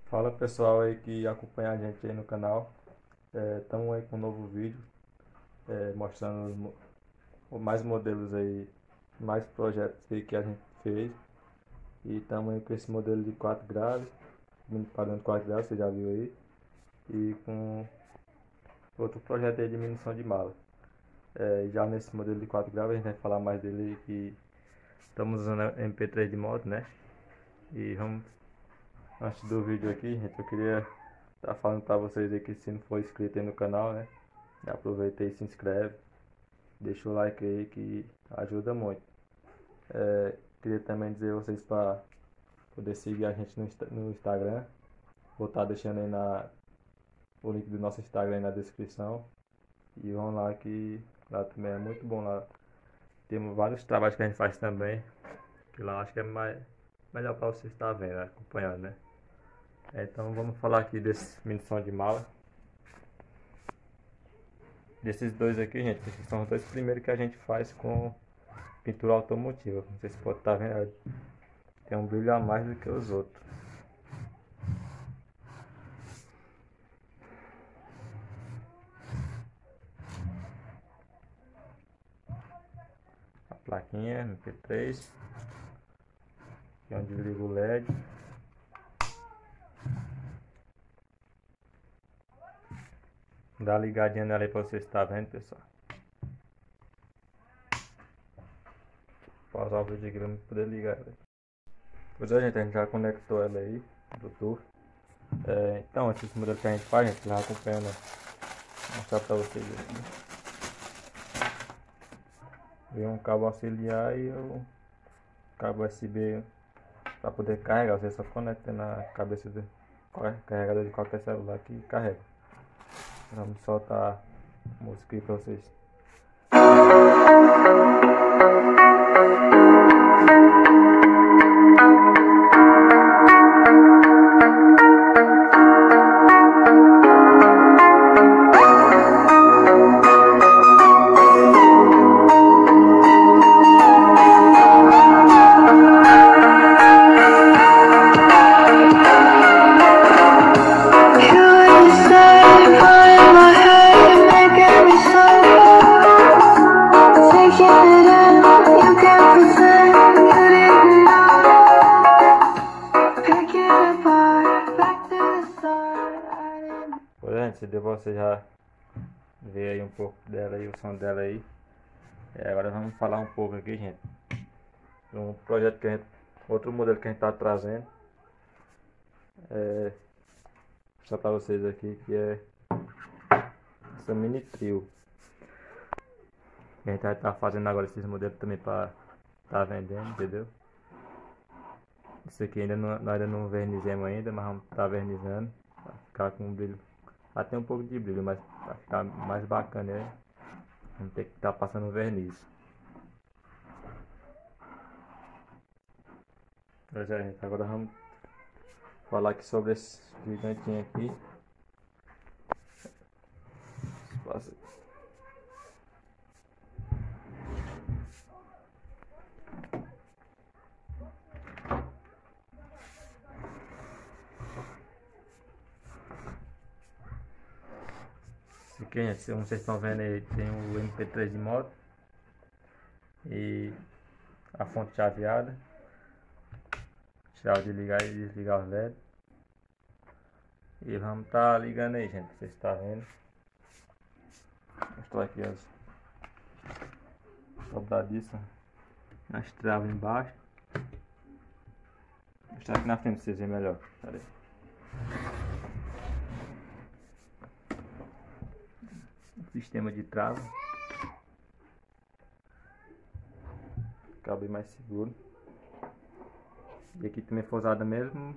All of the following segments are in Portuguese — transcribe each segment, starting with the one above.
Fala pessoal aí que acompanha a gente aí no canal. Estamos aí com um novo vídeo mostrando mais modelos aí, mais projetos aí que a gente fez. E estamos aí com esse modelo de 4 graves, padrão de 4 graves, você já viu aí. E com outro projeto aí de diminuição de mala. E já nesse modelo de 4 graves a gente vai falar mais dele aí, que estamos usando a MP3 de moto, né? E vamos, antes do vídeo aqui, gente, eu queria estar falando para vocês aí que se não for inscrito aí no canal, né? Aproveita e se inscreve, deixa o like aí que ajuda muito. Queria também dizer a vocês para poder seguir a gente no Instagram. Vou estar deixando aí o link do nosso Instagram aí na descrição. E vão lá que lá também é muito bom lá. Temos vários trabalhos que a gente faz também. Que lá acho que é melhor para você estar vendo, né? Acompanhando, né? Então vamos falar aqui desse munição de mala. Desses dois aqui, gente, esses são os dois primeiros que a gente faz com pintura automotiva. Não sei se pode estar vendo, tem um brilho a mais do que os outros. A plaquinha MP3, que é onde liga o LED. Dá uma ligadinha nela aí pra você estar vendo, pessoal. Vou pausar o vídeo aqui pra eu poder ligar ela. Pois é, gente, a gente já conectou ela aí, Bluetooth. Então, esse modelo que a gente faz, gente, já acompanhando, vou mostrar pra vocês aqui. Vem um cabo auxiliar e o cabo USB para poder carregar. Você só conecta na cabeça do carregador de qualquer celular que carrega. Vamos soltar a música aí pra vocês. Se deu pra você já ver aí um pouco dela e o som dela aí. Agora vamos falar um pouco aqui, gente, de um projeto que outro modelo que a gente tá trazendo. Vou mostrar pra vocês aqui, que é essa mini trio. A gente vai estar fazendo agora esses modelos também para estar vendendo, entendeu? Isso aqui nós ainda não vernizemos ainda, mas vamos estar vernizando para ficar com um brilho. Lá tem um pouco de brilho, mas para ficar mais bacana, vamos ter que estar passando verniz. Pois é, gente, agora vamos falar aqui sobre esse gigantinho aqui. Esse aqui, gente, como vocês estão vendo aí, tem o MP3 de moto e a fonte chaveada. Chave de ligar e desligar os LEDs. E vamos estar ligando aí, gente, vocês estão vendo. Vou mostrar aqui as soldadiças, as travas embaixo. Vou mostrar aqui na frente pra vocês verem melhor. Pera aí. Sistema de trava, cabo mais seguro. E aqui também foi usada mesma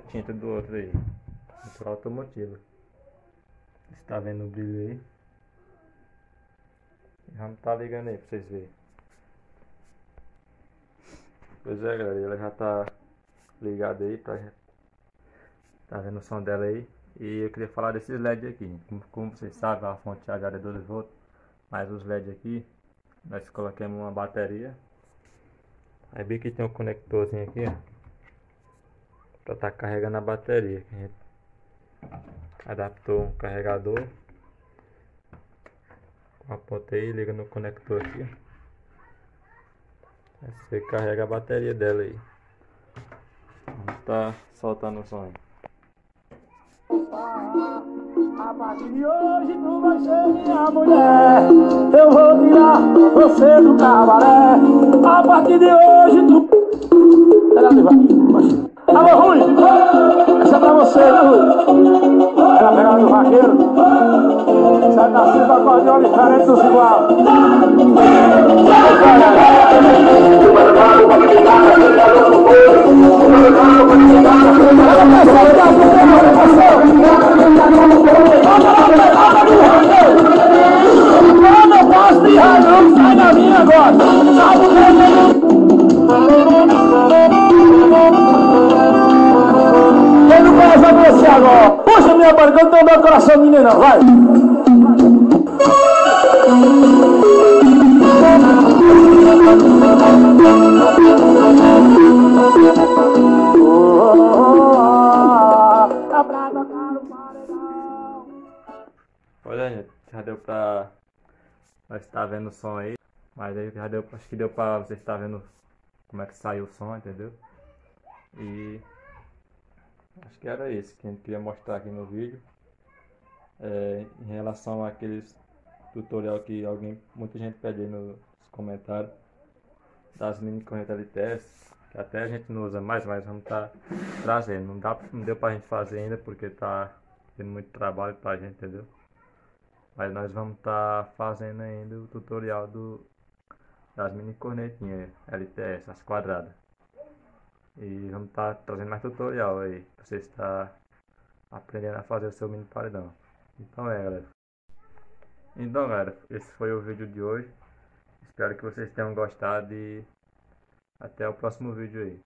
tinta do outro aí, pintura automotiva. Você está vendo o brilho aí? Vamos estar ligando aí pra vocês verem. Pois é, galera, ela já tá ligada aí, tá vendo o som dela aí. E eu queria falar desses LED aqui. Como vocês sabem, a fonte chaveada é 12 volts, mas os LED aqui, nós colocamos uma bateria. Aí bem que tem um conectorzinho aqui, ó. para estar carregando a bateria. A gente adaptou um carregador com a ponta aí, liga no conector aqui. Aí você carrega a bateria dela aí. Vamos estar soltando o som aí. A partir de hoje tu vai ser minha mulher. Eu vou tirar você do cabaré. A partir de hoje tu... Ela leva aqui. Alô, Rui! Essa é pra você, viu, Rui? Ela pegava do vaqueiro. Sai da cinta, acordeão diferente dos igual. Sai da minha agora! Quem não conhece você agora? Puxa minha barriga, eu não tenho meu coração menina, vai! Olha, gente, já deu pra... Nós está vendo o som aí, mas aí já deu, acho que deu pra você estar vendo como é que saiu o som, entendeu? E acho que era isso que a gente queria mostrar aqui no vídeo. Em relação àqueles tutorial que muita gente pede aí nos comentários das mini cornetas LTS, que até a gente não usa mais, mas vamos estar trazendo. Não deu pra gente fazer ainda porque tá tendo muito trabalho pra gente, entendeu? Mas nós vamos estar fazendo ainda o tutorial das mini cornetinhas LTS, as quadradas. E vamos estar trazendo mais tutorial aí, pra você estar aprendendo a fazer o seu mini paredão. Então galera, esse foi o vídeo de hoje. Espero que vocês tenham gostado e até o próximo vídeo aí.